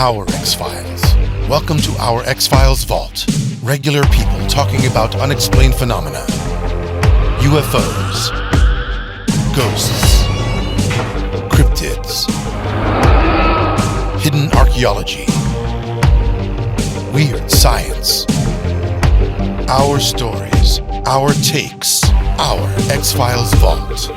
Our X-Files. Welcome to our X-Files Vault. Regular people talking about unexplained phenomena. UFOs. Ghosts. Cryptids. Hidden archaeology. Weird science. Our stories. Our takes. Our X-Files Vault.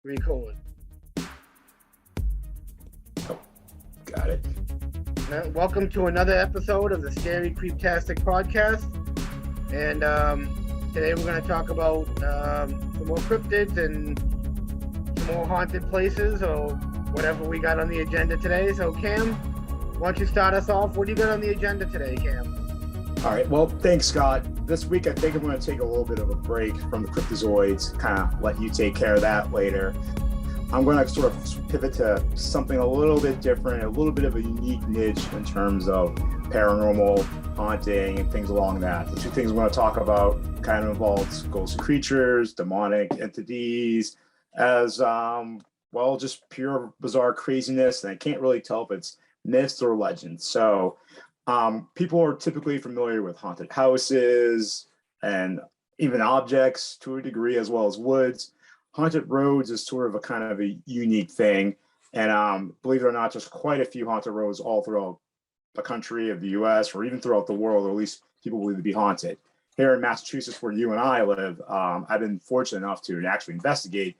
Record. Oh, got it. Welcome to another episode of the Scary Creeptastic podcast. And today we're going to talk about some more cryptids and some more haunted places or whatever we got on the agenda today. So Cam, why don't you start us off? What do you got on the agenda today, Cam? All right. Well, thanks, Scott. This week, I think I'm going to take a little bit of a break from the cryptozoids, kind of let you take care of that later. I'm going to sort of pivot to something a little bit different, a little bit of a unique niche in terms of paranormal, haunting, and things along that. The two things I'm going to talk about kind of involves ghost creatures, demonic entities, as well, just pure bizarre craziness. And I can't really tell if it's myths or legends. So people are typically familiar with haunted houses and even objects to a degree, as well as woods. Haunted roads is sort of a kind of a unique thing. And believe it or not, there's quite a few haunted roads all throughout the country of the US or even throughout the world, or at least people believe to be haunted. Here in Massachusetts, where you and I live, I've been fortunate enough to actually investigate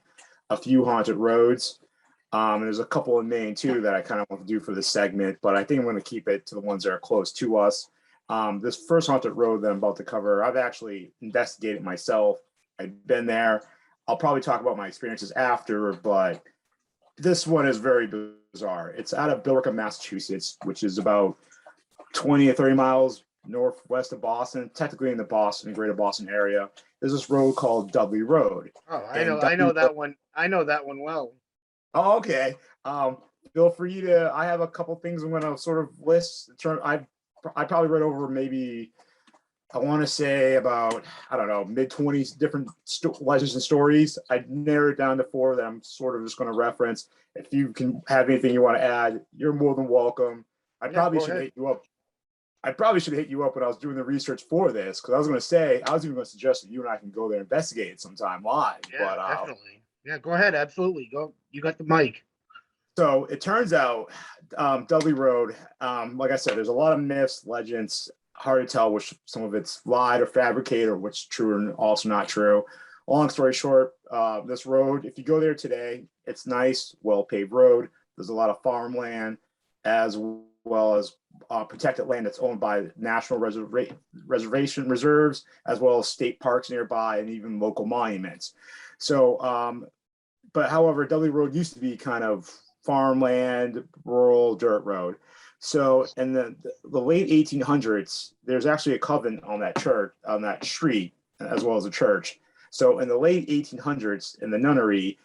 a few haunted roads. There's a couple in Maine too that I kind of want to do for this segment, but I think I'm going to keep it to the ones that are close to us. This first haunted road that I'm about to cover, I've actually investigated myself. I've been there. I'll probably talk about my experiences after, but this one is very bizarre. It's out of Billerica, Massachusetts, which is about 20 or 30 miles northwest of Boston, technically in the greater Boston area. There's this road called Dudley Road. Oh, I know that one. I know that one well. Oh, okay. Bill, for you to, I have a couple things I'm going to sort of list. I probably read over maybe, I want to say about, I don't know, mid-20s different legends and stories. I narrowed it down to 4 that I'm sort of just going to reference. If you can have anything you want to add, you're more than welcome. I probably should hit you up. I probably should hit you up when I was doing the research for this, because I was going to say, I was even going to suggest that you and I can go there and investigate it sometime live. Yeah, definitely. Yeah, go ahead. Absolutely. Go. You got the mic. So it turns out Dudley Road, like I said, there's a lot of myths, legends, hard to tell which some of it's lied or fabricated or what's true and also not true. Long story short, this road, if you go there today, it's nice, well-paved road. There's a lot of farmland as well as protected land that's owned by national reservation reserves, as well as state parks nearby and even local monuments. So, but however, Dudley Road used to be kind of farmland, rural dirt road. So in the late 1800s, there's actually a convent on that street, as well as a church. So in the late 1800s, in the nunnery,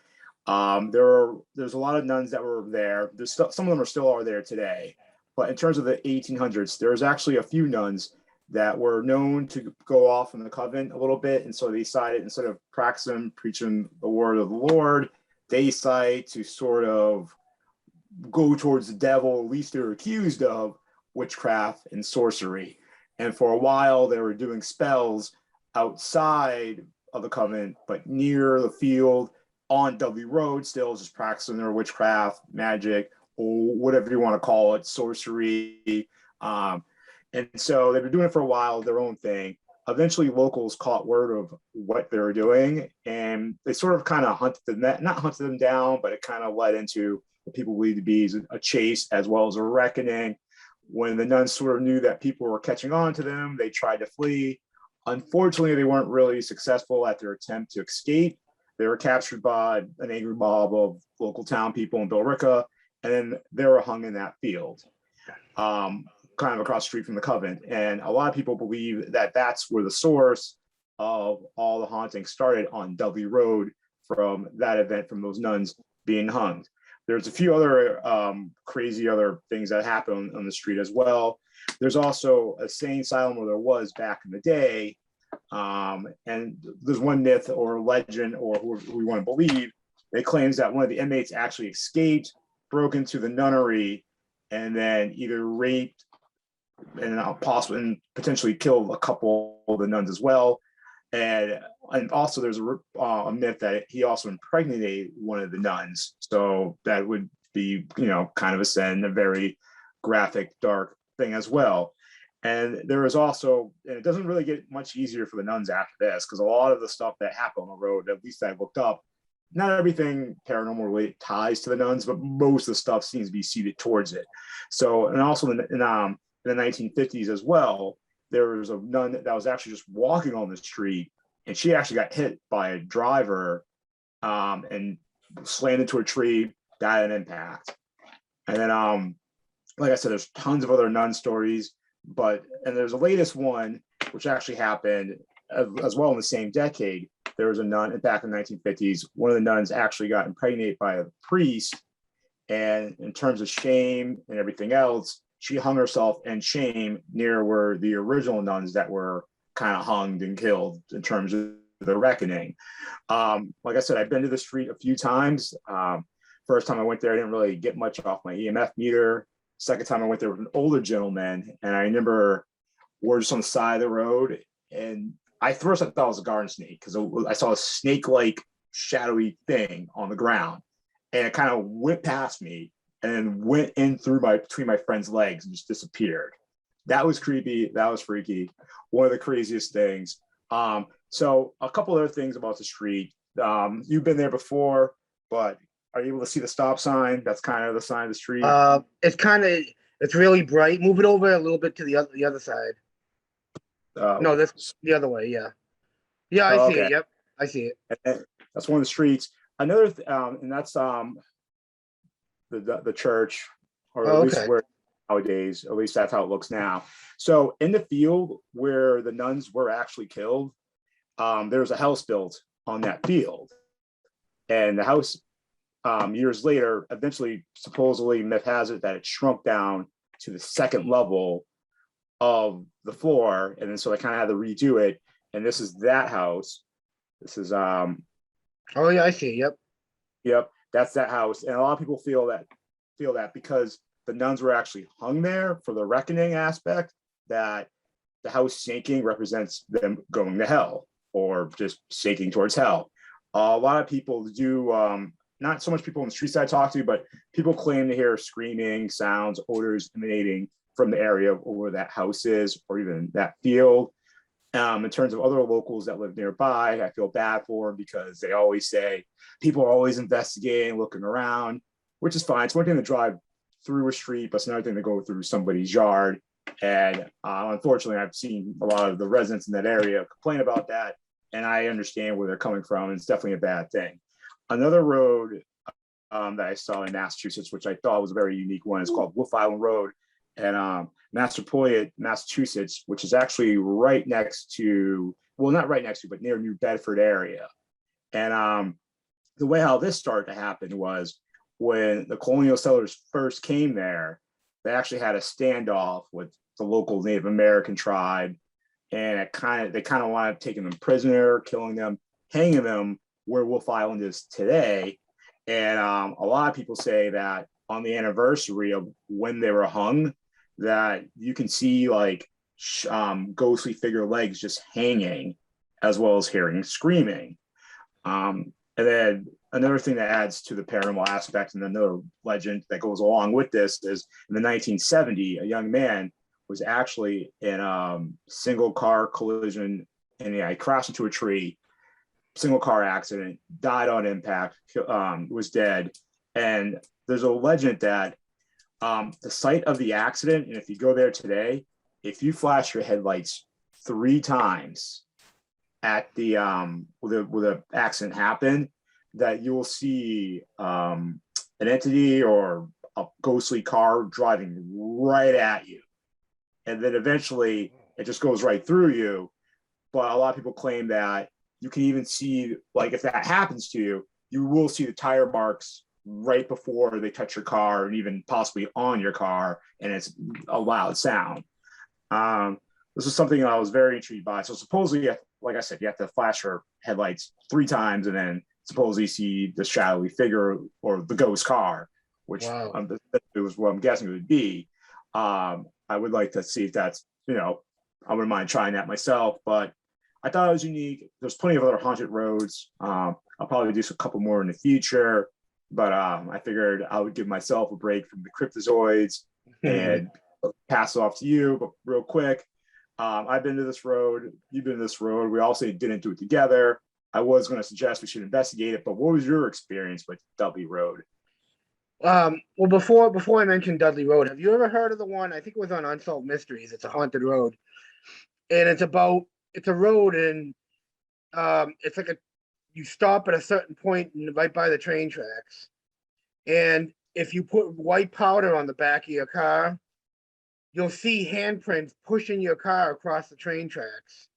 there's a lot of nuns that were there. Some of them are there today. But in terms of the 1800s, there's actually a few nuns that were known to go off in the convent a little bit. And so they decided, instead of practicing, preaching the word of the Lord, they decided to sort of go towards the devil. At least they're accused of witchcraft and sorcery. And for a while, they were doing spells outside of the convent, but near the field on Dudley Road, still just practicing their witchcraft, magic, or whatever you want to call it, sorcery. And so they've been doing it for a while, their own thing. Eventually, locals caught word of what they were doing, and they sort of kind of not hunted them down, but it kind of led into what people believe to be a chase as well as a reckoning. When the nuns sort of knew that people were catching on to them, they tried to flee. Unfortunately, they weren't really successful at their attempt to escape. They were captured by an angry mob of local town people in Billerica, and then they were hung in that field, kind of across the street from the convent. And a lot of people believe that that's where the source of all the haunting started, on Dudley Road, from that event, from those nuns being hung. there's a few other crazy other things that happen on the street as well. There's also a sane asylum where there was back in the day. And there's one myth or legend, or who we want to believe, that claims that one of the inmates actually escaped, broke into the nunnery, and then either raped and possibly and potentially killed a couple of the nuns as well. And also there's a myth that he also impregnated one of the nuns. So that would be, kind of a sin, a very graphic, dark thing as well. And there is also, and it doesn't really get much easier for the nuns after this, because a lot of the stuff that happened on the road, at least I looked up, not everything paranormal related ties to the nuns, but most of the stuff seems to be seated towards it. So, and also in the 1950s as well, there was a nun that was actually just walking on the street, and she actually got hit by a driver and slammed into a tree, died in impact. And then, like I said, there's tons of other nun stories, and there's a latest one, which actually happened as well in the same decade. There was a nun back in the 1950s. One of the nuns actually got impregnated by a priest. And in terms of shame and everything else, she hung herself in shame near where the original nuns that were kind of hung and killed in terms of the reckoning. Like I said, I've been to the street a few times. First time I went there, I didn't really get much off my EMF meter. Second time I went there with an older gentleman, and I remember we're just on the side of the road, and I thought it was a garden snake because I saw a snake-like shadowy thing on the ground, and it kind of went past me and then went in between my friend's legs and just disappeared. That was creepy. That was freaky. One of the craziest things. So a couple other things about the street. You've been there before, but are you able to see the stop sign? That's kind of the sign of the street. It's really bright. Move it over a little bit to the other side. No, that's the other way. Yeah. Yeah, I see it. Yep, I see it. And that's one of the streets. Another, and that's the church, or at least where nowadays, at least that's how it looks now. So in the field where the nuns were actually killed, there's a house built on that field, and the house, years later, eventually, supposedly, myth has it that it shrunk down to the second level of the floor, and then so they kind of had to redo it. And this is that house. This is oh yeah, I see. Yep, that's that house. And a lot of people feel that because the nuns were actually hung there for the reckoning aspect, that the house sinking represents them going to hell, or just sinking towards hell. A lot of people do, not so much people on the streets that I talk to, but people claim to hear screaming, sounds, odors emanating from the area where that house is, or even that field. In terms of other locals that live nearby, I feel bad for them because they always say people are always investigating, looking around, which is fine. It's one thing to drive through a street, but it's another thing to go through somebody's yard. And unfortunately, I've seen a lot of the residents in that area complain about that, and I understand where they're coming from. And it's definitely a bad thing. Another road that I saw in Massachusetts, which I thought was a very unique one, is called Wolf Island Road, and Massapoit, Massachusetts, which is actually right next to, well, not right next to, but near New Bedford area. And the way how this started to happen was when the colonial settlers first came there, they actually had a standoff with the local Native American tribe, and they kind of wanted taking them prisoner, killing them, hanging them where Wolf Island is today. And a lot of people say that on the anniversary of when they were hung, that you can see like ghostly figure legs just hanging, as well as hearing screaming. And then another thing that adds to the paranormal aspect, and another legend that goes along with this, is in the 1970, a young man was actually in a single car collision, and he crashed into a tree. Single car accident, died on impact, was dead. And there's a legend that the site of the accident, and if you go there today, if you flash your headlights 3 times at the where the accident happened, that you will see an entity or a ghostly car driving right at you, and then eventually it just goes right through you. But a lot of people claim that you can even see, like, if that happens to you, you will see the tire marks right before they touch your car and even possibly on your car, and it's a loud sound. This is something I was very intrigued by. So supposedly, like I said, you have to flash your headlights 3 times and then supposedly see the shadowy figure or the ghost car, which Wow. it was what I'm guessing it would be. I would like to see if that's, I wouldn't mind trying that myself, but I thought it was unique. There's plenty of other haunted roads. I'll probably do a couple more in the future, but I figured I would give myself a break from the cryptozoids and pass it off to you. But real quick, I've been to this road. You've been to this road. We also didn't do it together. I was going to suggest we should investigate it, but what was your experience with Dudley Road? Well, before I mentioned Dudley Road, have you ever heard of the one? I think it was on Unsolved Mysteries. It's a haunted road, and it's a road, and it's like you stop at a certain point right by the train tracks, and if you put white powder on the back of your car, you'll see handprints pushing your car across the train tracks.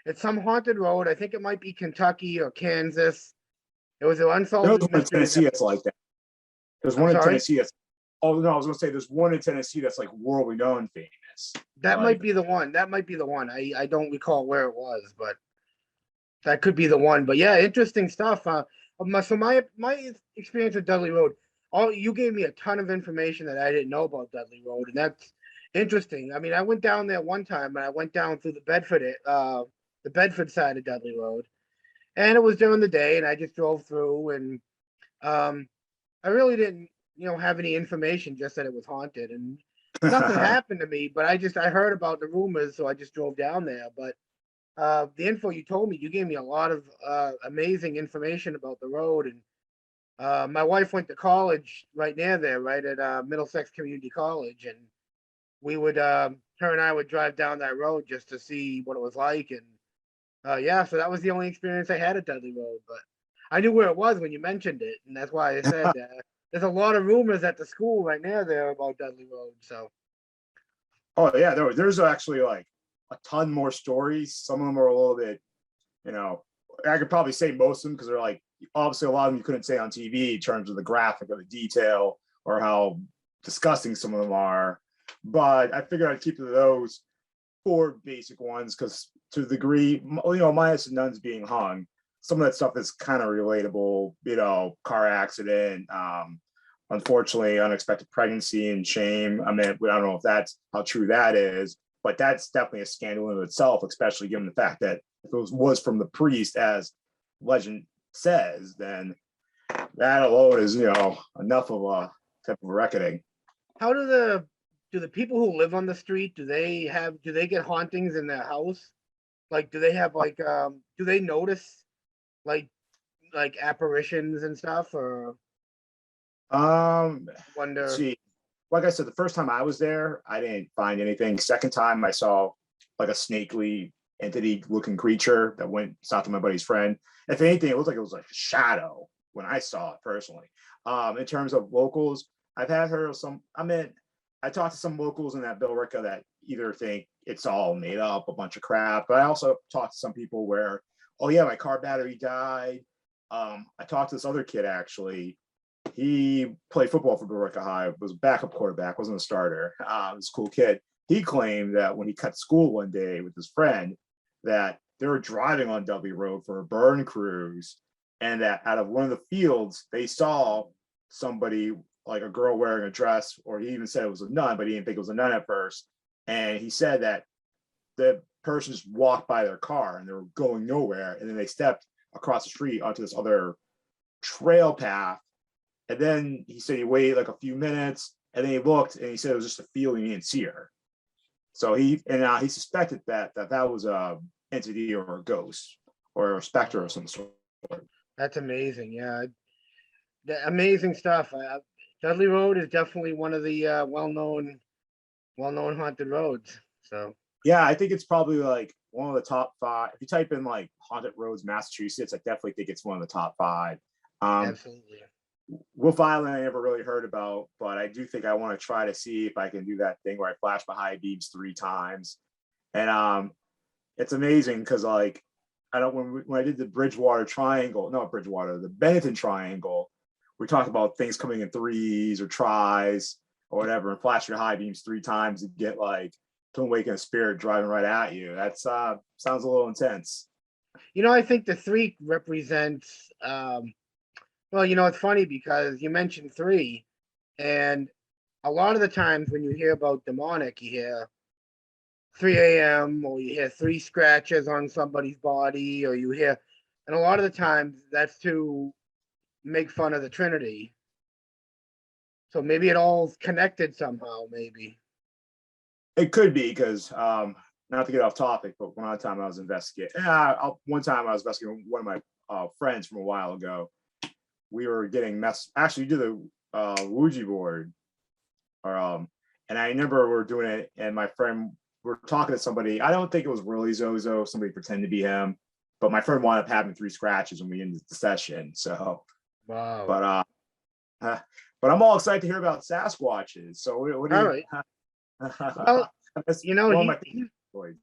It's some haunted road. I think it might be Kentucky or Kansas. It was an Unsolved There's one in Mysteries. Tennessee that's like that. There's I'm one in sorry? Tennessee that's, oh no, I was going to say there's one in Tennessee that's like world renowned famous. That Like, might be the one. That might be the one. I don't recall where it was, but that could be the one. But yeah, interesting stuff. So my experience with Dudley Road, you gave me a ton of information that I didn't know about Dudley Road, and that's interesting. I mean, I went down there one time, and I went down through the Bedford side of Dudley Road, and it was during the day, and I just drove through, and I really didn't, have any information, just that it was haunted, and nothing happened to me. But I heard about the rumors, so I just drove down there. But the info you told me, you gave me a lot of amazing information about the road, and my wife went to college right near there, right at Middlesex Community College, and her and I would drive down that road just to see what it was like, and yeah, so that was the only experience I had at Dudley Road, but I knew where it was when you mentioned it, and that's why I said there's a lot of rumors at the school right near there about Dudley Road. So, oh yeah, there's actually like a ton more stories. Some of them are a little bit, I could probably say most of them because they're like, obviously a lot of them you couldn't say on TV in terms of the graphic or the detail or how disgusting some of them are. But I figured I'd keep to those 4 basic ones because to the degree, minus the nuns being hung, some of that stuff is kind of relatable, car accident, unfortunately, unexpected pregnancy and shame. I mean, I don't know if that's how true that is, but that's definitely a scandal in itself, especially given the fact that if it was from the priest, as legend says, then that alone is, enough of a type of reckoning. how do the people who live on the street, do they get hauntings in their house? Like, do they have do they notice like apparitions and stuff, or Let's wonder? see. Like I said, the first time I was there, I didn't find anything. Second time, I saw like a snakely entity-looking creature that went stopped to my buddy's friend. If anything, it looked like it was like a shadow when I saw it personally. In terms of locals, I've had heard of some. I talked to some locals in that Billerica that either think it's all made up, a bunch of crap, but I also talked to some people where, oh yeah, my car battery died. I talked to this other kid actually. He played football for Billerica High, was a backup quarterback, wasn't a starter. This cool kid. He claimed that when he cut school one day with his friend, that they were driving on Dudley Road for a burn cruise, and that out of one of the fields, they saw somebody, like a girl wearing a dress, or he even said it was a nun, but he didn't think it was a nun at first. And he said that the person just walked by their car and they were going nowhere. And then they stepped across the street onto this other trail path. And then he said he waited like a few minutes and then he looked and he said it was just a feeling, he didn't see her. So he suspected that was a entity or a ghost or a specter of some sort. That's amazing. Yeah, amazing stuff. Dudley Road is definitely one of the well-known haunted roads. So Yeah, I think it's probably like one of the top 5. If you type in like haunted roads, Massachusetts, I definitely think it's one of the top 5. absolutely. Wolf Island, I never really heard about, but I do think I want to try to see if I can do that thing where I flash my high beams 3 times. And it's amazing because when I did the Bridgewater Triangle, not Bridgewater, the Benetton Triangle, we talk about things coming in threes or tries or whatever, and flash your high beams 3 times and get like to awaken a spirit driving right at you. That's sounds a little intense. I think the 3 represents. Well, it's funny because you mentioned 3, and a lot of the times when you hear about demonic, you hear 3 a.m. or you hear 3 scratches on somebody's body, or you hear, and a lot of the times that's to make fun of the Trinity. So maybe it all's connected somehow, maybe. It could be because not to get off topic, but one time I was investigating. One time I was investigating one of my friends from a while ago. We were getting actually do the Ouija board, or and I remember we were doing it, and my friend were talking to somebody. I don't think it was really Zozo. Somebody pretended to be him, but my friend wound up having 3 scratches when we ended the session. So, wow. But I'm all excited to hear about Sasquatches. So what do All you? right. Well,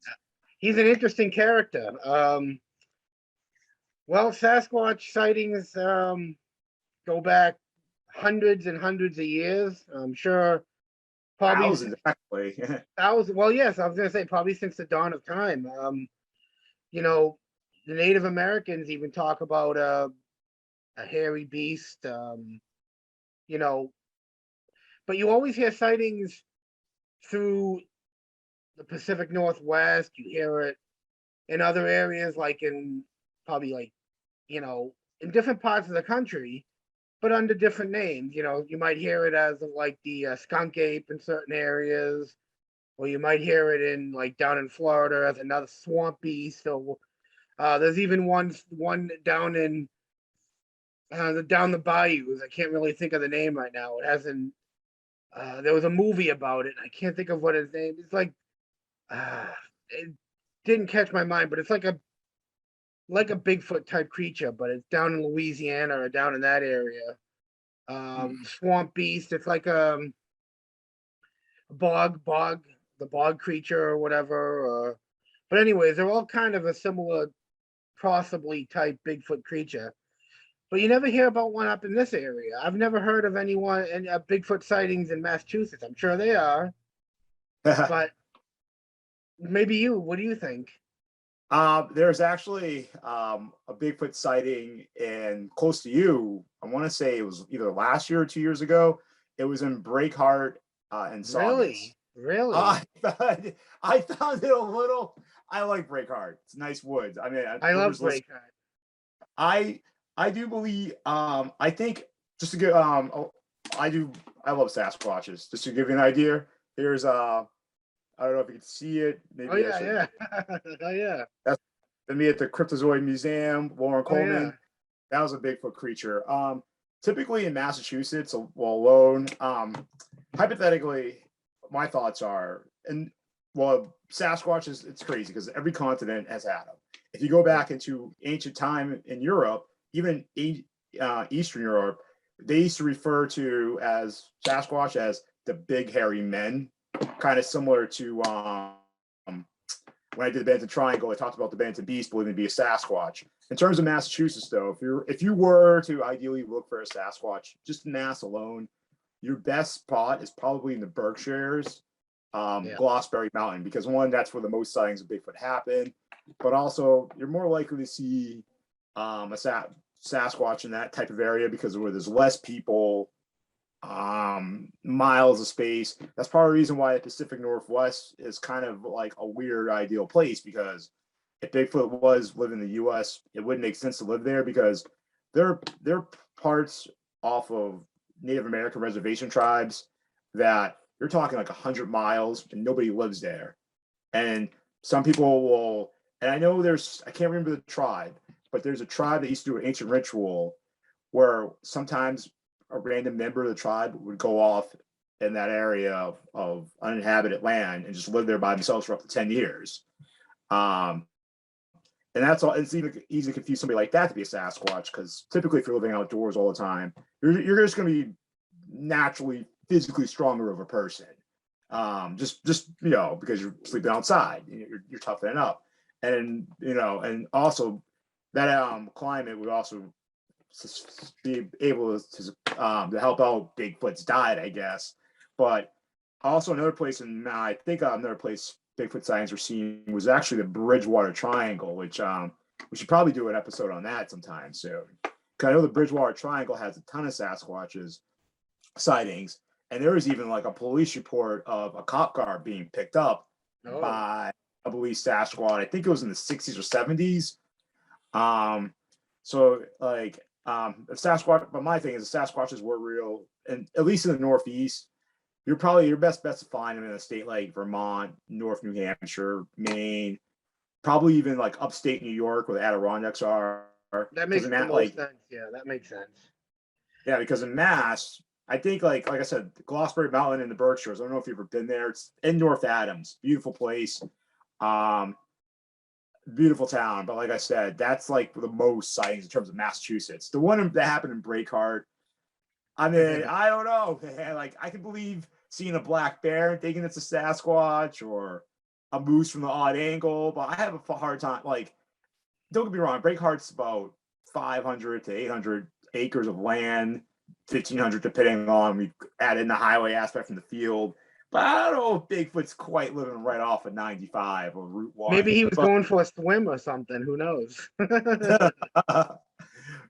he's an interesting character. Well, Sasquatch sightings go back hundreds and hundreds of years. I'm sure probably thousands, actually. Thousands. Well, yes, I was going to say probably since the dawn of time. The Native Americans even talk about a hairy beast. But you always hear sightings through the Pacific Northwest. You hear it in other areas, like in probably in different parts of the country, but under different names. You might hear it as like the Skunk Ape in certain areas, or you might hear it in like down in Florida as another swamp beast. So there's even one down in down the bayous. I can't really think of the name right now. It hasn't. There was a movie about it. I can't think of what his name. It's like it didn't catch my mind, but it's like a Bigfoot type creature, but it's down in Louisiana or down in that area. Swamp beast. It's like the bog creature or whatever. But anyways, they're all kind of a similar, possibly type Bigfoot creature. But you never hear about one up in this area. I've never heard of any Bigfoot sightings in Massachusetts. I'm sure they are, but maybe you. What do you think? There's actually a Bigfoot sighting in close to you. I want to say it was either last year or 2 years ago. It was in Breakheart and Saugus. Really? I found it a little. I like Breakheart. It's nice woods. I mean, I love Breakheart. I do believe. I think just to get. I love Sasquatches. Just to give you an idea, here's I don't know if you can see it. Maybe yeah. Oh yeah. That's me at the Cryptozoid Museum. Lauren Coleman. Yeah. That was a Bigfoot creature. Typically in Massachusetts, alone. Hypothetically, my thoughts are, Sasquatch it's crazy because every continent has had them. If you go back into ancient time in Europe, even Eastern Europe, they used to refer to as Sasquatch as the big hairy men, kind of similar to when I did the Bennington Triangle. I talked about the Bennington Beast believing to be a Sasquatch. In terms of Massachusetts, though, if you were to ideally look for a Sasquatch, just Mass alone, your best spot is probably in the Berkshires, Glossbury Mountain, because one, that's where the most sightings of Bigfoot happen, but also you're more likely to see a Sasquatch in that type of area because where there's less people, miles of space. That's part of the reason why the Pacific Northwest is kind of like a weird ideal place, because if Bigfoot was living in the US, it wouldn't make sense to live there because they're parts off of Native American reservation tribes that you're talking like 100 miles and nobody lives there. And some people will, and I know I can't remember the tribe, but there's a tribe that used to do an ancient ritual where sometimes a random member of the tribe would go off in that area of uninhabited land and just live there by themselves for up to 10 years. And that's all. It's even easy to confuse somebody like that to be a Sasquatch, because typically if you're living outdoors all the time, you're just going to be naturally physically stronger of a person. Just because you're sleeping outside, you're toughening up, and and also that climate would also be able to to help out Bigfoot's diet, I guess. But also another place, and I think another place Bigfoot sightings were seen was actually the Bridgewater Triangle, which we should probably do an episode on that sometime soon. Because I know the Bridgewater Triangle has a ton of Sasquatches sightings, and there was even like a police report of a cop car being picked up by, I believe, Sasquatch. I think it was in the 60s or 70s. So like Sasquatch, but my thing is the Sasquatches were real, and at least in the Northeast, you're probably your best bet to find them in a state like Vermont, North New Hampshire, Maine, probably even like upstate New York where the Adirondacks are. That makes the most sense. Yeah, that makes sense. Yeah, because in Mass, I think like I said, Glossbury Mountain in the Berkshires. I don't know if you've ever been there. It's in North Adams, beautiful place, beautiful town. But like I said, that's like the most sightings in terms of Massachusetts. The one that happened in Breakheart, I mean, I don't know. Like I can believe seeing a black bear and thinking it's a Sasquatch or a moose from the odd angle, but I have a hard time. Like, don't get me wrong, Breakheart's about 500 to 800 acres of land, 1,500 depending on we add in the highway aspect from the field. But I don't know if Bigfoot's quite living right off of 95 or Route 1. Maybe he was going for a swim or something. Who knows?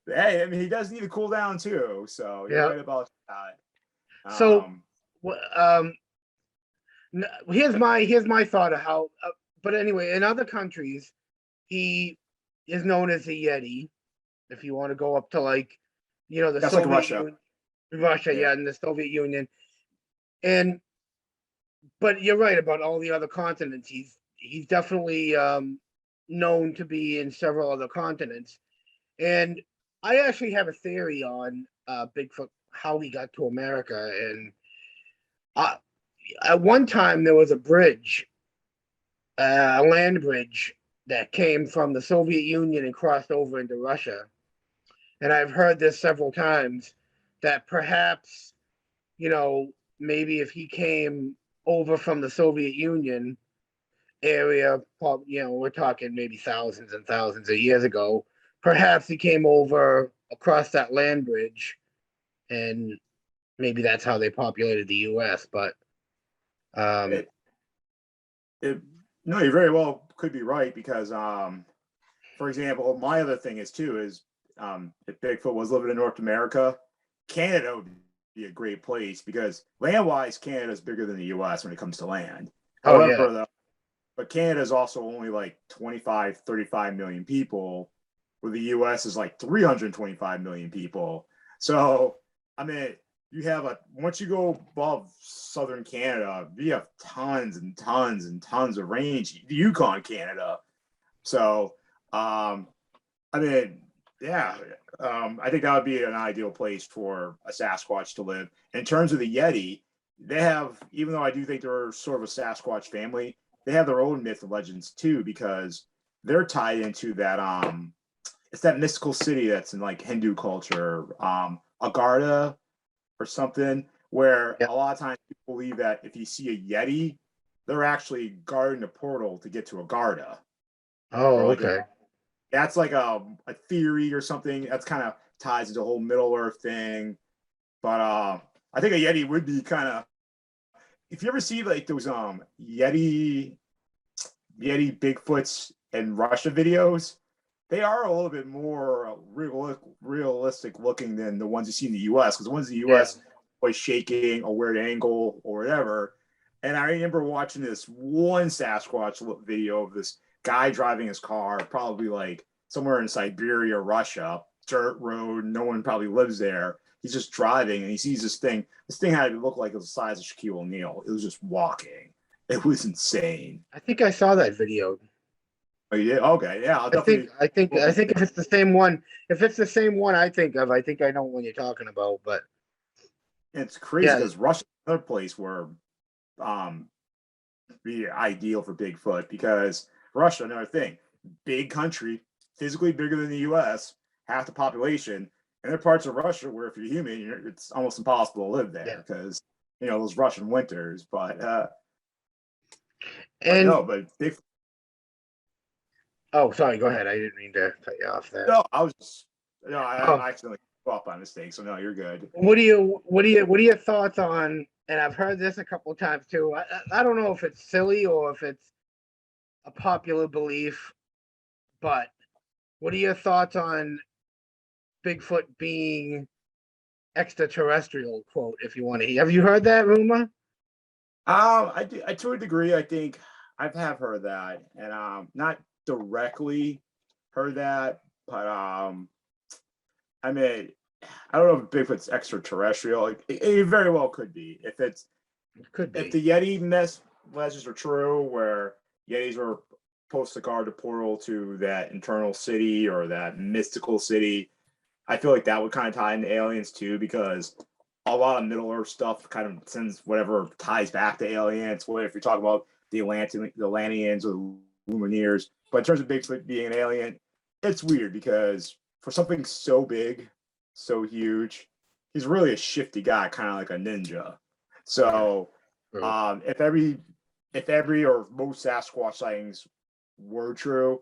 Hey, I mean, he does need to cool down too. So you're right about that. So, here's my thought of how. But anyway, in other countries, he is known as a Yeti. If you want to go up to like, the that's Soviet like Russia. Russia, yeah, and the Soviet Union, but you're right about all the other continents. He's definitely known to be in several other continents, and I actually have a theory on Bigfoot, how he got to America. And at one time there was a bridge, a land bridge that came from the Soviet Union and crossed over into Russia. And I've heard this several times that perhaps, maybe if he came over from the Soviet Union area, we're talking maybe thousands and thousands of years ago, perhaps he came over across that land bridge, and maybe that's how they populated the U.S. But no, you very well could be right because, for example, my other thing is if Bigfoot was living in North America, Canada would be a great place because land-wise, Canada is bigger than the U.S. when it comes to land. However, but Canada is also only like 25, 35 million people, where the U.S. is like 325 million people. So, I mean, you have once you go above southern Canada, you have tons and tons and tons of range. The Yukon, Canada. So, I mean, yeah, I think that would be an ideal place for a Sasquatch to live. In terms of the Yeti, they have, even though I do think they're sort of a Sasquatch family, they have their own myth and legends too, because they're tied into that, it's that mystical city that's in like Hindu culture, Agartha or something, where a lot of times people believe that if you see a Yeti, they're actually guarding the portal to get to Agartha. Oh, okay. That's like a theory or something that's kind of ties into the whole Middle Earth thing. But I think a Yeti would be kind of, if you ever see like those Yeti Bigfoots and Russia videos, they are a little bit more realistic looking than the ones you see in the U.S. Because the ones in the U.S. always shaking or weird angle or whatever. And I remember watching this one Sasquatch video of this guy driving his car, probably like somewhere in Siberia, Russia, dirt road. No one probably lives there. He's just driving and he sees this thing. This thing had to look like it was the size of Shaquille O'Neal. It was just walking. It was insane. I think I saw that video. Oh, yeah. Okay. Yeah. I think if it's the same one, I think of, I think I know what you're talking about. But it's crazy because Russia's another place where be ideal for Bigfoot, because Russia, another thing, big country, physically bigger than the U.S., half the population, and there are parts of Russia where if you're human, it's almost impossible to live there because those Russian winters. But Bigfoot. Oh, sorry. Go ahead. I didn't mean to cut you off there. No, I was just, I accidentally up by mistake. So no, you're good. What are your thoughts on? And I've heard this a couple of times too. I don't know if it's silly or if it's a popular belief, but what are your thoughts on Bigfoot being extraterrestrial? Quote, if you want to. Have you heard that rumor? I do, to a degree. I think I have heard that, and not directly heard that, but I mean, I don't know if Bigfoot's extraterrestrial. Like, it very well could be. Could be. If the Yeti legends are true, where Yetis were supposed to guard the portal to that internal city or that mystical city, I feel like that would kind of tie into aliens too, because a lot of Middle Earth stuff kind of sends whatever ties back to aliens. What if you're talking about the Atlanteans or the Lumineers? But in terms of Bigfoot being an alien, it's weird because for something so big, so huge, he's really a shifty guy, kind of like a ninja. So, if every or most Sasquatch sightings were true,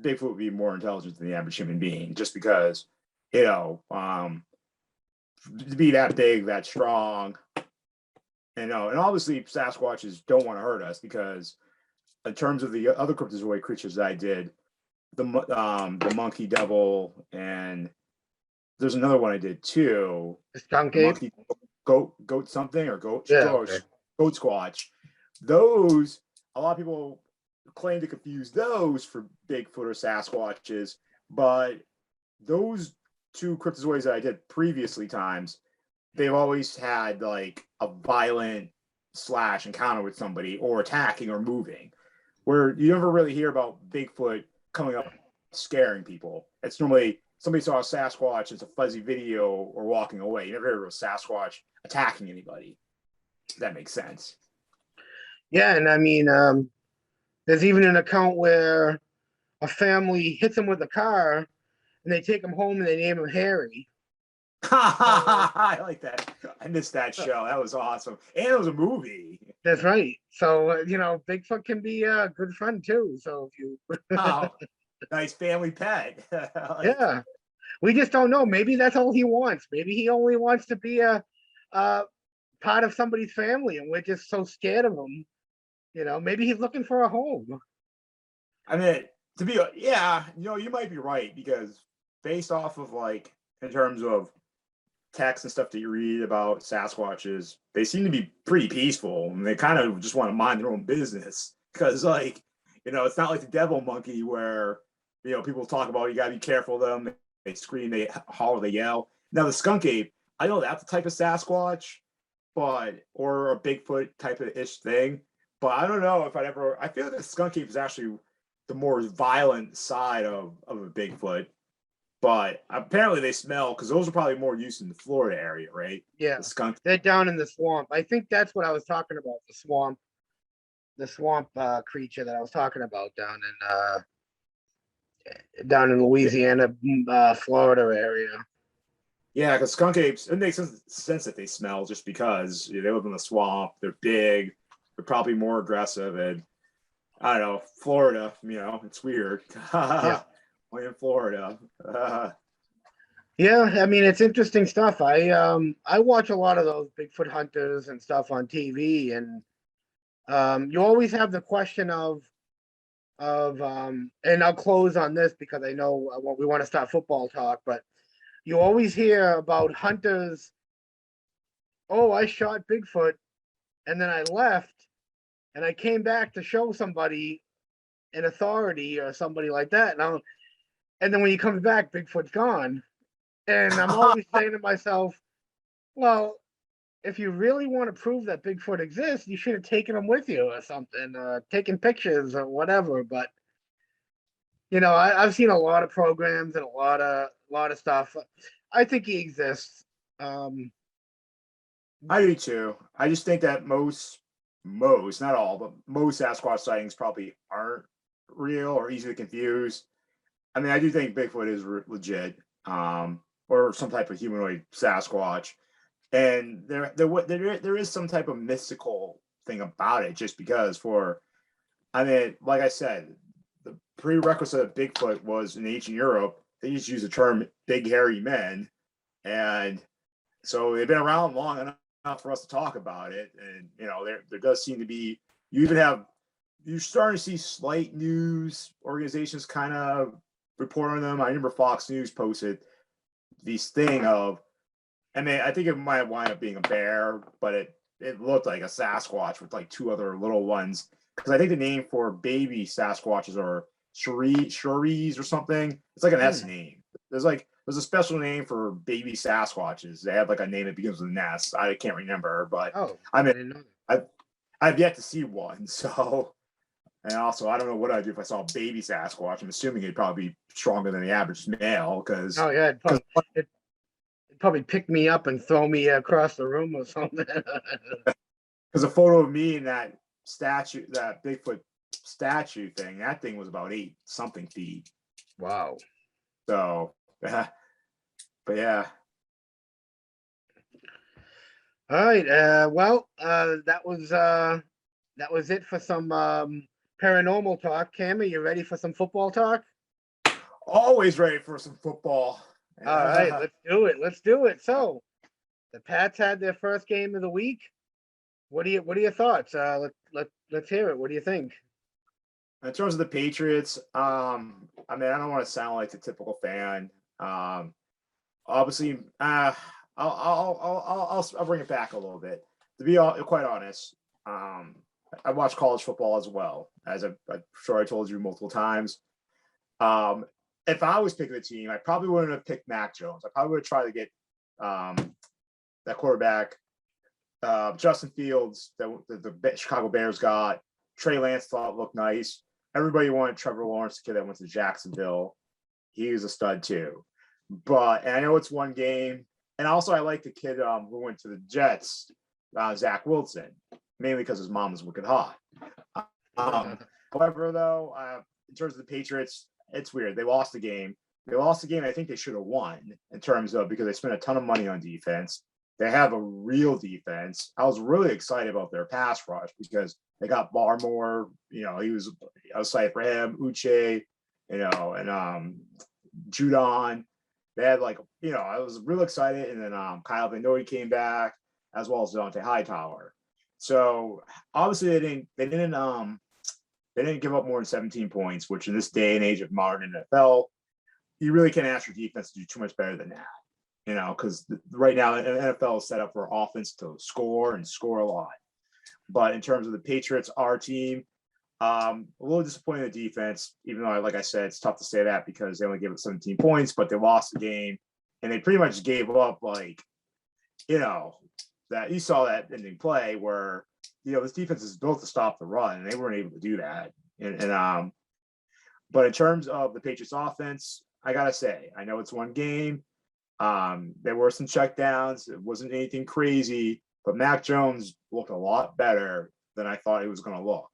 Bigfoot would be more intelligent than the average human being, just because, to be that big, that strong, and obviously Sasquatches don't want to hurt us, because in terms of the other cryptozoid creatures that I did, the monkey devil, and there's another one I did too. The skunk ape? Monkey goat something, or goat okay. goat squatch. Those, a lot of people claim to confuse those for Bigfoot or Sasquatches, but those two cryptozoids that I did previously times, they've always had like a violent slash encounter with somebody, or attacking or moving, where you never really hear about Bigfoot coming up scaring people. It's normally somebody saw a Sasquatch, it's a fuzzy video, or walking away. You never hear of a Sasquatch attacking anybody. If that makes sense. Yeah, and I mean, there's even an account where a family hits him with a car, and they take him home and they name him Harry. I like that. I missed that show. That was awesome, and it was a movie. That's right. So Bigfoot can be a good friend too. So if you, oh, nice family pet. yeah, we just don't know. Maybe that's all he wants. Maybe he only wants to be a part of somebody's family, and we're just so scared of him. Maybe he's looking for a home. I mean, you might be right, because based off of, like, in terms of text and stuff that you read about Sasquatches, they seem to be pretty peaceful, and they kind of just want to mind their own business, because, like, it's not like the devil monkey where, people talk about, you got to be careful of them. They scream, they holler, they yell. Now the skunk ape, I know that's the type of Sasquatch, or a Bigfoot type of ish thing, but I don't know if I feel like the skunk ape is actually the more violent side of a Bigfoot. But apparently they smell, because those are probably more used in the Florida area, right? Yeah, the skunk. They're down in the swamp. I think that's what I was talking about. The swamp creature that I was talking about down in Louisiana, Florida area. Yeah, because skunk apes, it makes sense that they smell, just because they live in the swamp. They're big. They're probably more aggressive, and I don't know, Florida. It's weird. Yeah. In Florida. Yeah, I mean, it's interesting stuff. I watch a lot of those Bigfoot hunters and stuff on TV, and you always have the question of and I'll close on this because I know we want to start football talk, but you always hear about hunters. Oh, I shot Bigfoot, and then I left, and I came back to show somebody, an authority or somebody like that, and then when he comes back, Bigfoot's gone. And I'm always saying to myself, well, if you really want to prove that Bigfoot exists, you should have taken him with you or something, taken pictures or whatever. But I've seen a lot of programs and a lot of stuff. I think he exists. I do too. I just think that most, not all, but most Sasquatch sightings probably aren't real or easily confused. I mean, I do think Bigfoot is legit, or some type of humanoid Sasquatch, and there is some type of mystical thing about it, just because like I said, the prerequisite of Bigfoot was in ancient Europe, they just used the term big hairy men, And so they've been around long enough for us to talk about it. And, there does seem to be, you're starting to see slight news organizations kind of report on them. I remember Fox News posted this thing of, I think it might wind up being a bear, but it looked like a Sasquatch with like two other little ones. Because I think the name for baby Sasquatches are Shories or something. It's like an S name. There's a special name for baby Sasquatches. They have like a name that begins with an S. I can't remember, but I've yet to see one. So, and also I don't know what I'd do if I saw a baby Sasquatch. I'm assuming it'd probably be stronger than the average male because it'd probably pick me up and throw me across the room or something. Because a photo of me in that statue, that Bigfoot statue thing, that thing was about 8 something feet. Wow. So, but yeah. All right. That was it for some paranormal talk. Cam, are you ready for some football talk? Always ready for some football. All right, let's do it. So, the Pats had their first game of the week. What are your thoughts? Let's hear it. What do you think? In terms of the Patriots, I don't want to sound like the typical fan. Obviously, I'll bring it back a little bit. To be quite honest, I watch college football as well, as I'm sure I told you multiple times. If I was picking a team, I probably wouldn't have picked Mac Jones. I probably would have tried to get that quarterback, Justin Fields, that the Chicago Bears got. Trey Lance thought looked nice. Everybody wanted Trevor Lawrence, the kid that went to Jacksonville. He was a stud too. And I know it's one game. And also I like the kid who went to the Jets, Zach Wilson, mainly because his mom was wicked hot. However, though, in terms of the Patriots, it's weird. They lost the game. I think they should have won in terms of, because they spent a ton of money on defense. They have a real defense. I was really excited about their pass rush because they got Barmore. I was excited for him. Uche, and Judon. They had I was real excited. And then Kyle Van Noy came back, as well as Dante Hightower. So obviously they didn't give up more than 17 points, which in this day and age of modern NFL, you really can't ask your defense to do too much better than that. Because right now the NFL is set up for offense to score and score a lot. But in terms of the Patriots, our team, a little disappointed in the defense, even though, like I said, it's tough to say that because they only gave up 17 points, but they lost the game and they pretty much gave up that you saw that ending play where, this defense is built to stop the run and they weren't able to do that. But in terms of the Patriots offense, I got to say, I know it's one game. There were some checkdowns. It wasn't anything crazy, but Mac Jones looked a lot better than I thought he was going to look.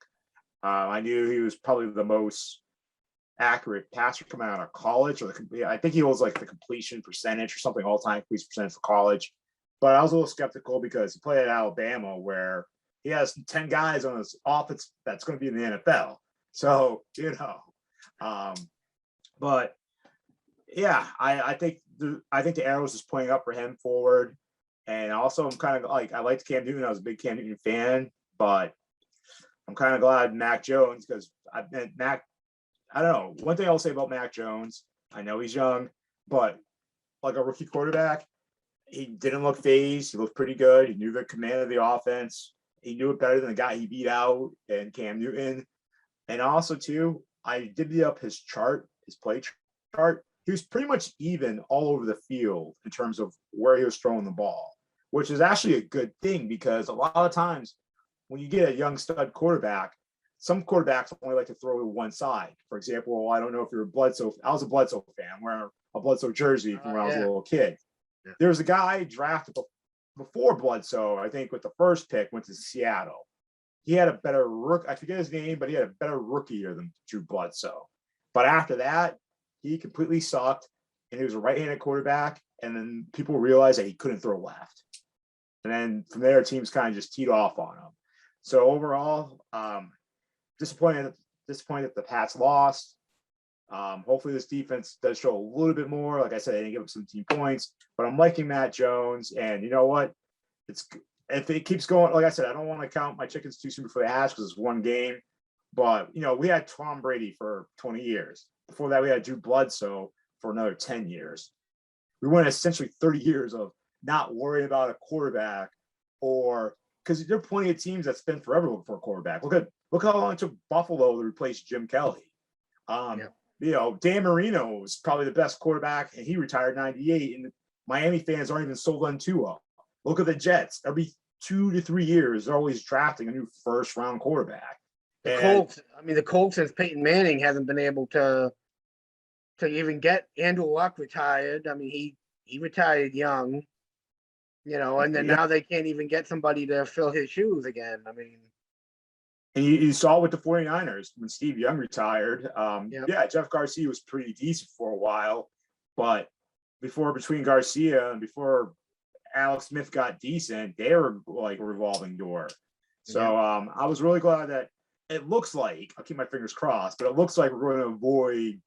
I knew he was probably the most accurate passer coming out of college, I think he was like the completion percentage or something, all-time completion percentage for college. But I was a little skeptical because he played at Alabama, where he has 10 guys on his offense that's going to be in the NFL. So, but yeah, I think the arrows is pointing up for him forward. And also I'm kind of I liked Cam Newton. I was a big Cam Newton fan, but I'm kind of glad Mac Jones, because I don't know. One thing I'll say about Mac Jones, I know he's young, but like a rookie quarterback, he didn't look phased. He looked pretty good. He knew the command of the offense. He knew it better than the guy he beat out and Cam Newton. And also too, I divvied up his play chart. He was pretty much even all over the field in terms of where he was throwing the ball, which is actually a good thing because a lot of times when you get a young stud quarterback, some quarterbacks only like to throw to one side. For example, I don't know if you're a Bledsoe. I was a Bledsoe fan, wearing a Bledsoe jersey from when I was a little kid. Yeah. There was a guy drafted before Bledsoe, I think, with the first pick, went to Seattle. He had a better rook. I forget his name, but he had a better rookie year than Drew Bledsoe. But after that, he completely sucked, and he was a right-handed quarterback. And then people realized that he couldn't throw left. And then from there, teams kind of just teed off on him. So overall, disappointed that the Pats lost. Hopefully this defense does show a little bit more. Like I said, they didn't give up 17 points, but I'm liking Matt Jones. And you know what? If it keeps going, like I said, I don't want to count my chickens too soon before they hatch because it's one game. But we had Tom Brady for 20 years. Before that, we had Drew Bledsoe for another 10 years. We went essentially 30 years of not worrying about a quarterback, or because there are plenty of teams that spend forever looking for a quarterback. Look how long it took Buffalo to replace Jim Kelly. Dan Marino was probably the best quarterback, and he retired in '98. And Miami fans aren't even sold on Tua. Look at the Jets. Every 2 to 3 years, they're always drafting a new first-round quarterback. The Colts, since Peyton Manning hasn't been able to even get Andrew Luck retired. I mean, he retired young, and then now they can't even get somebody to fill his shoes again. I mean, and you saw it with the 49ers when Steve Young retired. Jeff Garcia was pretty decent for a while, but between Garcia and before Alex Smith got decent, they were like a revolving door. So I was really glad that it looks like, I'll keep my fingers crossed, but it looks like we're going to avoid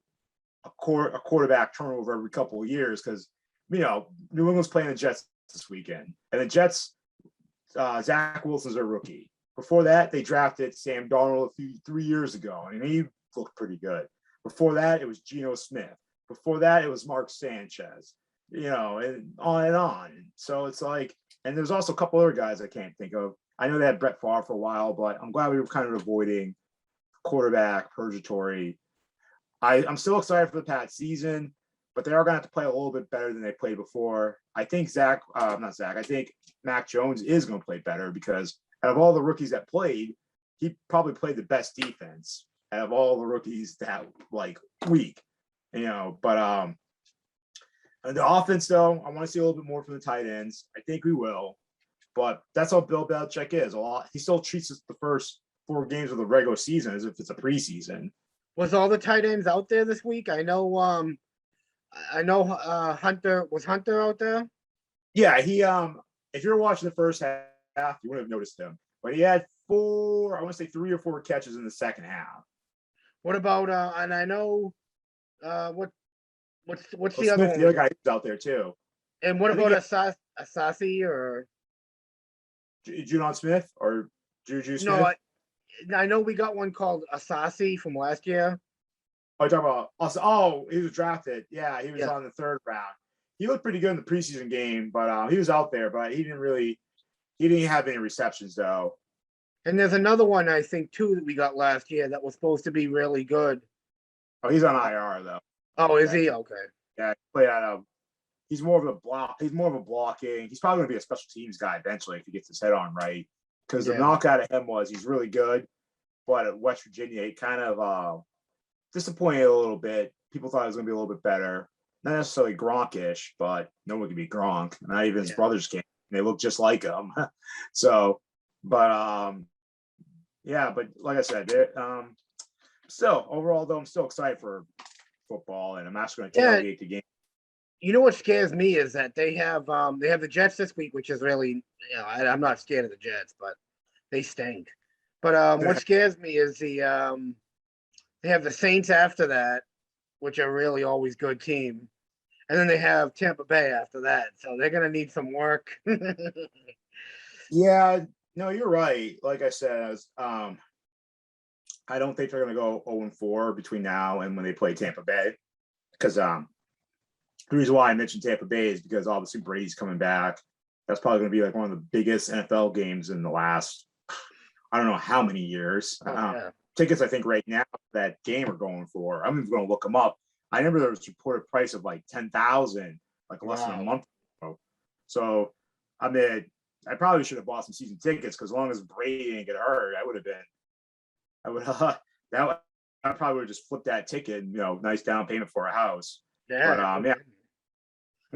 a quarterback turnover every couple of years because, New England's playing the Jets this weekend. And the Jets, Zach Wilson's a rookie. Before that, they drafted Sam Darnold 3 years ago, and he looked pretty good. Before that, it was Geno Smith. Before that, it was Mark Sanchez, and on and on. So it's like, and there's also a couple other guys I can't think of. I know they had Brett Favre for a while, but I'm glad we were kind of avoiding quarterback purgatory. I'm still excited for the Pats season, but they are going to have to play a little bit better than they played before. I think I think Mac Jones is going to play better because out of all the rookies that played, he probably played the best defense out of all the rookies that week, but the offense though, I want to see a little bit more from the tight ends. I think we will, but that's how Bill Belichick is. He still treats the first 4 games of the regular season as if it's a preseason. Was all the tight ends out there this week? I know Hunter out there. Yeah, he if you're watching the first half, you would have noticed him. But he had 3 or 4 catches in the second half. What about and I know what's the Smith, other one? The other guy who's out there too. And what about Asasi or Judon Smith or Juju Smith? No, I know we got one called Asasi from last year. Oh, you're talking about he was drafted. Yeah, he was on the 3rd round. He looked pretty good in the preseason game, but he was out there, but he didn't have any receptions though. And there's another one I think too that we got last year that was supposed to be really good. Oh, he's on IR though. Oh, is he? Okay. Yeah, play out of. He's more of a block. He's more of a blocking. He's probably going to be a special teams guy eventually if he gets his head on right. Because the knockout of him was he's really good, but at West Virginia he kind of disappointed a little bit. People thought it was going to be a little bit better. Not necessarily Gronkish, but no one can be Gronk. Not even his brothers can. They look just like him. So, but but like I said, still overall though, I'm still excited for football, and I'm actually going to tailgate the game. You know what scares me is that they have the Jets this week, which is really, I'm not scared of the Jets, but they stink. But what scares me is they have the Saints after that, which are really always good team, and then they have Tampa Bay after that, so they're gonna need some work. Yeah, no, you're right. Like I said, I don't think they're gonna go 0-4 between now and when they play Tampa Bay, because the reason why I mentioned Tampa Bay is because obviously Brady's coming back. That's probably going to be like one of the biggest NFL games in the last, I don't know how many years. Tickets, I think right now that game are going for, I'm even going to look them up. I remember there was a reported price of like 10,000, like less than a month ago. So, I mean, I probably should have bought some season tickets because as long as Brady didn't get hurt, I probably would have just flipped that ticket and, nice down payment for a house. Yeah. But, I'm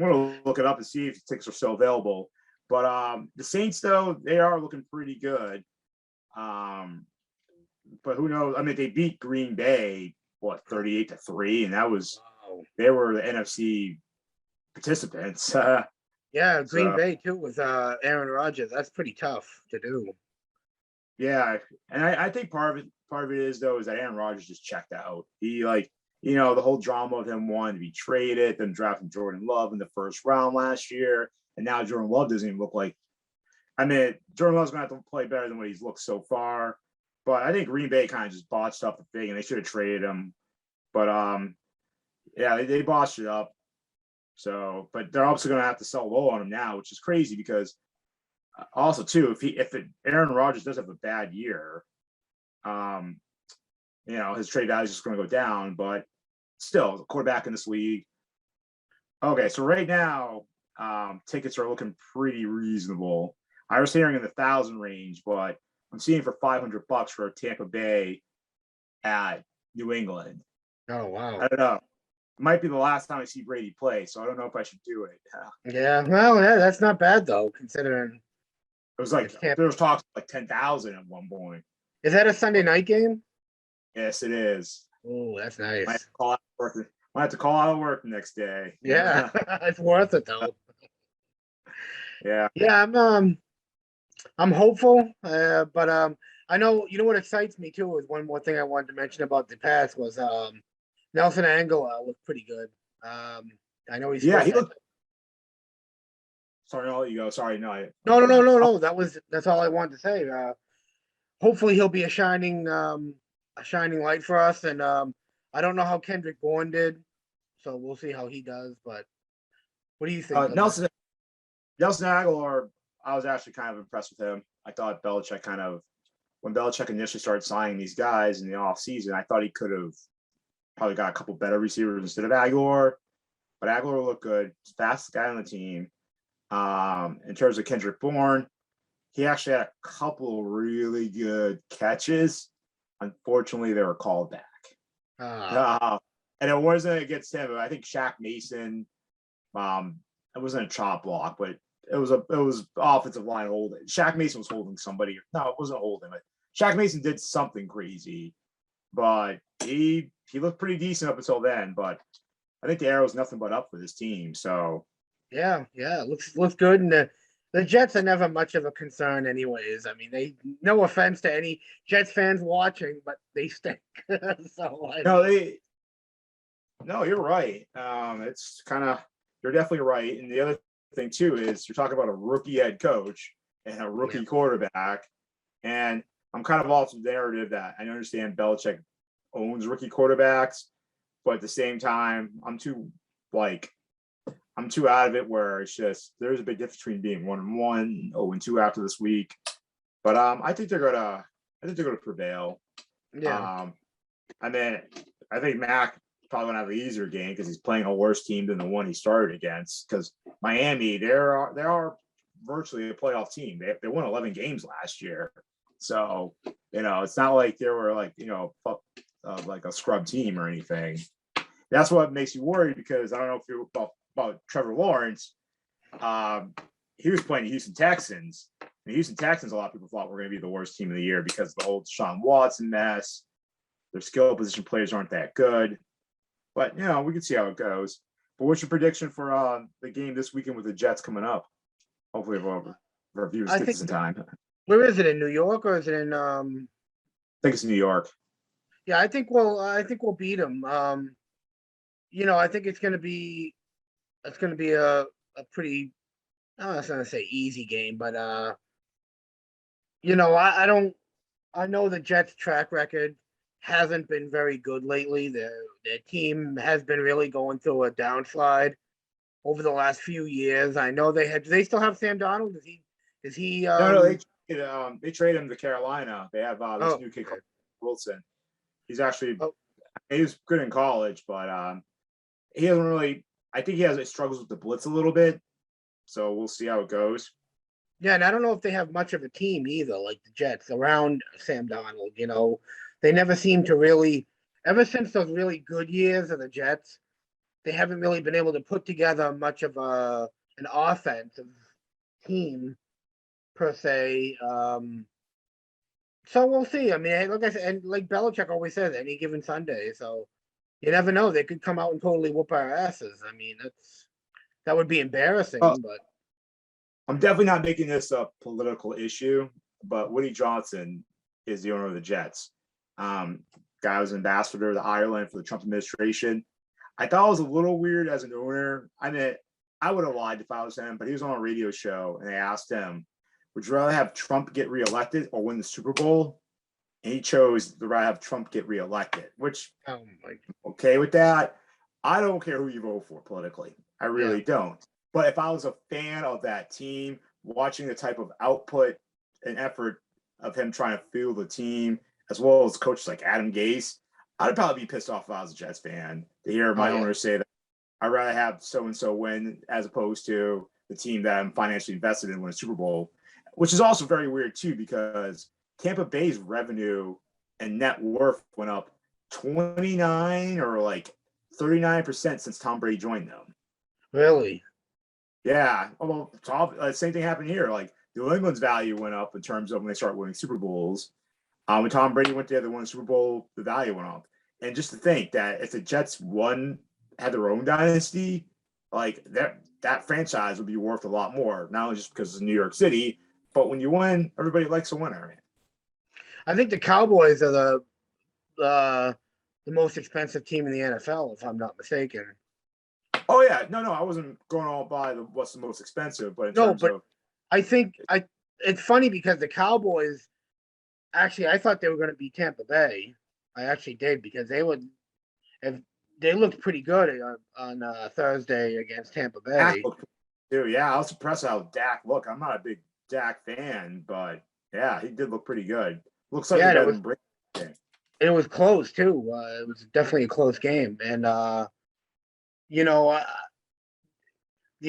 going to look it up and see if the tickets are still available. But the Saints, though, they are looking pretty good. But who knows? I mean, they beat Green Bay, 38-3, and that was they were the NFC participants. Green Bay too with Aaron Rodgers. That's pretty tough to do. Yeah, and I think part of it is though is that Aaron Rodgers just checked out. He the whole drama of him wanting to be traded, then drafting Jordan Love in the first round last year, and now Jordan Love doesn't even look like. I mean, Jordan Love's going to have to play better than what he's looked so far, but I think Green Bay kind of just botched up the thing, and they should have traded him. But yeah, they botched it up. So, but they're also going to have to sell low on him now, which is crazy because also too, if Aaron Rodgers does have a bad year, his trade value is just going to go down. But still, the quarterback in this league. Okay, so right now, tickets are looking pretty reasonable. I was hearing in the 1,000 range, but I'm seeing for $500 for Tampa Bay at New England. Oh wow! I don't know. It might be the last time I see Brady play, so I don't know if I should do it. Yeah, well, yeah, that's not bad though, considering It was like there was talks like 10,000 at one point. Is that a Sunday night game? Yes, it is. Oh, that's nice. Might have to call out of work the next day. Yeah, it's worth it though. Yeah. Yeah, I'm hopeful, but I know what excites me too is one more thing I wanted to mention about the pass was Nelson Aguilar looked pretty good. I know he's he looked. Sorry, I'll let you go. Sorry, no. No. That's all I wanted to say. Hopefully he'll be a shining light for us. And I don't know how Kendrick Bourne did, so we'll see how he does. But what do you think? Nelson Aguilar, I was actually kind of impressed with him. I thought Belichick when Belichick initially started signing these guys in the offseason, I thought he could have probably got a couple better receivers instead of Aguilar. But Aguilar looked good. Fastest guy on the team. In terms of Kendrick Bourne, he actually had a couple really good catches. Unfortunately, they were called back. And it wasn't against him. I think Shaq Mason, it wasn't a chop block, but it was offensive line holding. Shaq Mason was holding somebody. No, it wasn't holding. But Shaq Mason did something crazy, but he looked pretty decent up until then. But I think the arrow's nothing but up for this team. So yeah, looks good. And the Jets are never much of a concern, anyways. I mean, no offense to any Jets fans watching, but they stink. No, you're right. It's kind of you're definitely right. And the other thing too is you're talking about a rookie head coach and a rookie quarterback, and I'm kind of off the narrative that I understand Belichick owns rookie quarterbacks, but at the same time, I'm too out of it where it's just there's a big difference between being 1-1, 0-2 after this week. But I think they're gonna prevail. Yeah. I think Mac probably gonna have an easier game because he's playing a worse team than the one he started against. Because Miami, they are virtually a playoff team. They won 11 games last year, so it's not like they were like like a scrub team or anything. That's what makes you worried because I don't know if you're about Trevor Lawrence. He was playing the Houston Texans. The Houston Texans, a lot of people thought were going to be the worst team of the year because of the whole Deshaun Watson mess. Their skill position players aren't that good. But, we can see how it goes. But what's your prediction for the game this weekend with the Jets coming up? Hopefully, our viewers get this in time. Where is it, in New York or is it in I think it's New York. Yeah, I think we'll beat them. I think it's going to be a pretty, I'm not going to say easy game, but I know the Jets' track record hasn't been very good lately. Their team has been really going through a downslide over the last few years. I know do they still have Sam Darnold? Is he No, they trade him to Carolina. They have this new kid called Wilson. He's actually he was good in college, but he hasn't really. I think he struggles with the blitz a little bit, so we'll see how it goes. Yeah, and I don't know if they have much of a team either, like the Jets, around Sam Darnold. They never seem to really, ever since those really good years of the Jets, they haven't really been able to put together much of an offensive team per se. So we'll see. I mean, like I said, and like Belichick always says, any given Sunday. So you never know; they could come out and totally whoop our asses. I mean, that would be embarrassing. But I'm definitely not making this a political issue. But Woody Johnson is the owner of the Jets. guy was ambassador to Ireland for the Trump administration. I thought it was a little weird as an owner. I mean, I would have lied if I was him, but he was on a radio show and they asked him, would you rather have Trump get reelected or win the Super Bowl? And he chose to rather have Trump get reelected, which okay with that. I don't care who you vote for politically. I really don't. But if I was a fan of that team, watching the type of output and effort of him trying to field the team, as well as coaches like Adam Gase, I'd probably be pissed off if I was a Jets fan to hear my owner say that I'd rather have so-and-so win as opposed to the team that I'm financially invested in win a Super Bowl, which is also very weird too, because Tampa Bay's revenue and net worth went up 29 or like 39% since Tom Brady joined them. Really? Yeah. Well, same thing happened here. Like New England's value went up in terms of when they start winning Super Bowls. When Tom Brady went there to win the Super Bowl, the value went up. And just to think that if the Jets had their own dynasty, like that franchise would be worth a lot more, not only just because it's New York City, but when you win, everybody likes a winner. I think the Cowboys are the most expensive team in the NFL, if I'm not mistaken. Oh yeah, no, I wasn't going all by what's the most expensive, but I think it's funny because the Cowboys, actually, I thought they were going to beat Tampa Bay. I actually did, because they looked pretty good on Thursday against Tampa Bay. Yeah, I was impressed how Dak looked. I'm not a big Dak fan, but yeah, he did look pretty good. Looks like it was close too. It was definitely a close game, and the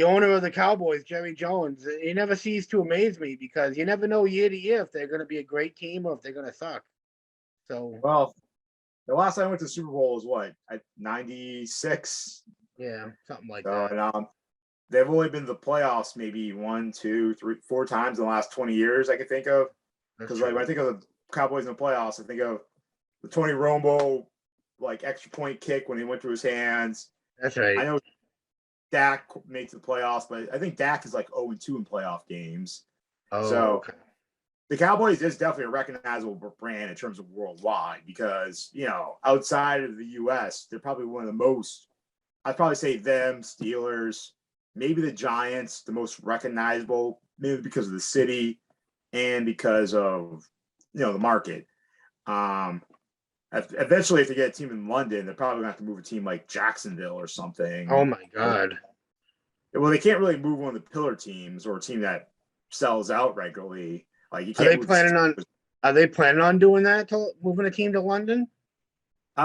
owner of the Cowboys, Jerry Jones, he never ceases to amaze me, because you never know year to year if they're going to be a great team or if they're going to suck. So, well, the last time I went to the Super Bowl was what, 96? Yeah, something like that. And they've only been to the playoffs maybe 1, 2, 3, 4 times in the last 20 years I can think of. Because like when I think of the Cowboys in the playoffs, I think of the Tony Romo like extra point kick when he went through his hands. That's right. I know Dak makes the playoffs, but I think Dak is like 0-2 in playoff games. Okay. The Cowboys is definitely a recognizable brand in terms of worldwide, because, outside of the U.S., they're probably one of the most, I'd probably say them, Steelers, maybe the Giants, the most recognizable, maybe because of the city and because of, the market. Eventually, if they get a team in London, they're probably going to have to move a team like Jacksonville or something. Oh, my God. Well, they can't really move one of the pillar teams or a team that sells out regularly. Like you can't. Are they planning on doing that, moving a team to London? They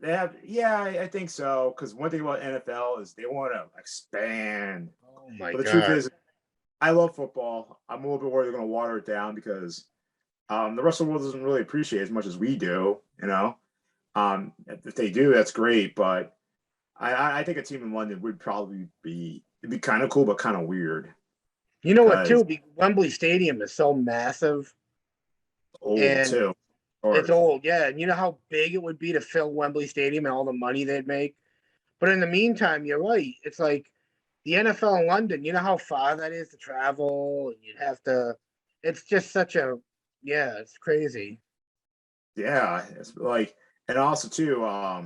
have. Yeah, I think so. Because one thing about NFL is they want to expand. Oh my God! But the truth is, I love football. I'm a little bit worried they're going to water it down, because the rest of the world doesn't really appreciate it as much as we do. If they do, that's great. But I think a team in London would probably it'd be kind of cool, but kind of weird. You know what, too? Wembley Stadium is so massive. Old, too. It's old, yeah. And you know how big it would be to fill Wembley Stadium and all the money they'd make? But in the meantime, you're right. It's like the NFL in London, you know how far that is to travel? And you'd have to – it's just such a – it's crazy. Yeah. It's like – and also, too, I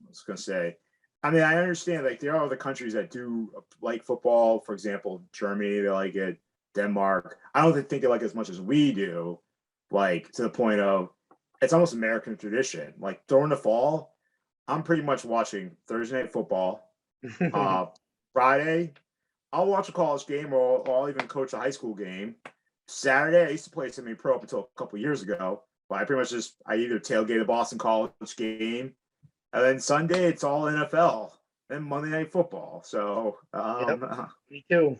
was going to say – I mean, I understand, like, there are other countries that do like football. For example, Germany, they like it. Denmark. I don't think they like it as much as we do, like, to the point of it's almost American tradition. Like, during the fall, I'm pretty much watching Thursday Night Football. Friday, I'll watch a college game, or I'll even coach a high school game. Saturday, I used to play semi-pro up until a couple of years ago, but I pretty much I either tailgate a Boston College game, and then Sunday, it's all NFL. Then Monday Night Football. So, me too.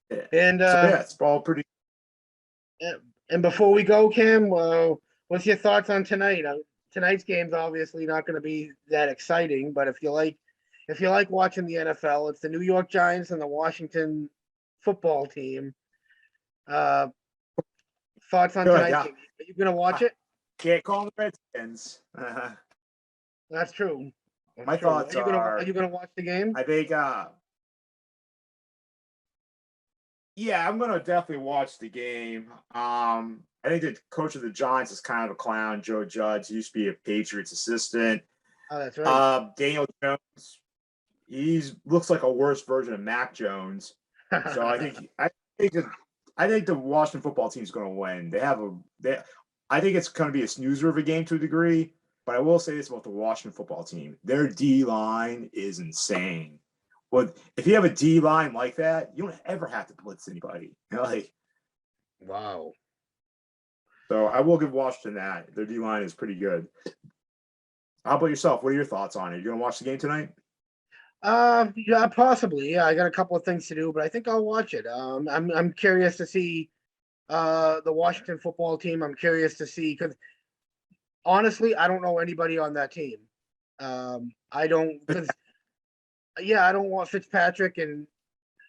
Yeah. And it's all pretty. And before we go, Kim, what's your thoughts on tonight? Tonight's game's obviously not going to be that exciting, but if you like watching the NFL, it's the New York Giants and the Washington football team. Thoughts on tonight's game? Are you going to watch it? Can't call the Redskins. That's true. My thoughts are you going to watch the game? I think, yeah, I'm going to definitely watch the game. I think the coach of the Giants is kind of a clown. Joe Judge, he used to be a Patriots assistant. Oh, that's right. Daniel Jones, he looks like a worse version of Mac Jones. So I think the Washington football team is going to win. I think it's going to be a snoozer of a game to a degree. But I will say this about the Washington football team: their D line is insane. Well, if you have a D line like that, you don't ever have to blitz anybody. Wow. So I will give Washington that. Their D line is pretty good. How about yourself? What are your thoughts on it? You going to watch the game tonight? Yeah, possibly. Yeah, I got a couple of things to do, but I think I'll watch it. I'm curious to see the Washington football team. I'm curious to see, because honestly, I don't know anybody on that team. I don't want Fitzpatrick, and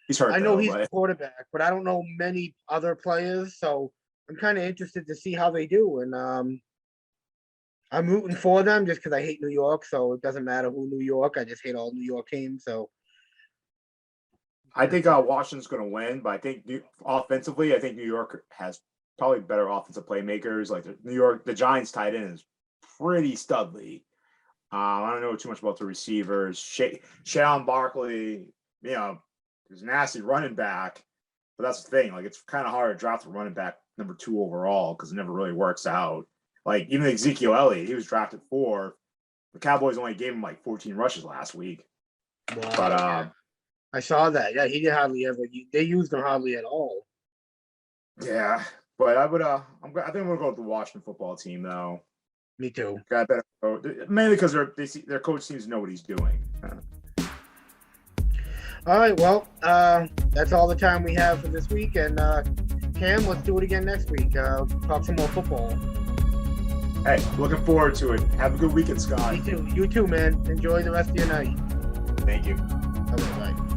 He's hurt. I know he's the quarterback, but I don't know many other players, so I'm kind of interested to see how they do. And I'm rooting for them just because I hate New York, so it doesn't matter who New York. I just hate all New York teams. So I think Washington's going to win, but I think offensively, I think New York has probably better offensive playmakers. Like the Giants tight end is pretty studly. I don't know too much about the receivers. Shaun Barkley, is a nasty running back, but that's the thing. Like, it's kind of hard to draft a running back number 2 overall because it never really works out. Like, even Ezekiel Elliott, he was drafted 4. The Cowboys only gave him like 14 rushes last week. wow, But I saw that. Yeah, he did hardly ever. They used him hardly at all. yeah, but I would. I think I'm gonna go with the Washington football team though. Me too. Got better, mainly because their coach seems to know what he's doing. All right, well, that's all the time we have for this week. And Cam, let's do it again next week. Talk some more football. Hey, looking forward to it. Have a good weekend, Scott. Me too. You too, man. Enjoy the rest of your night. Thank you. Okay, bye.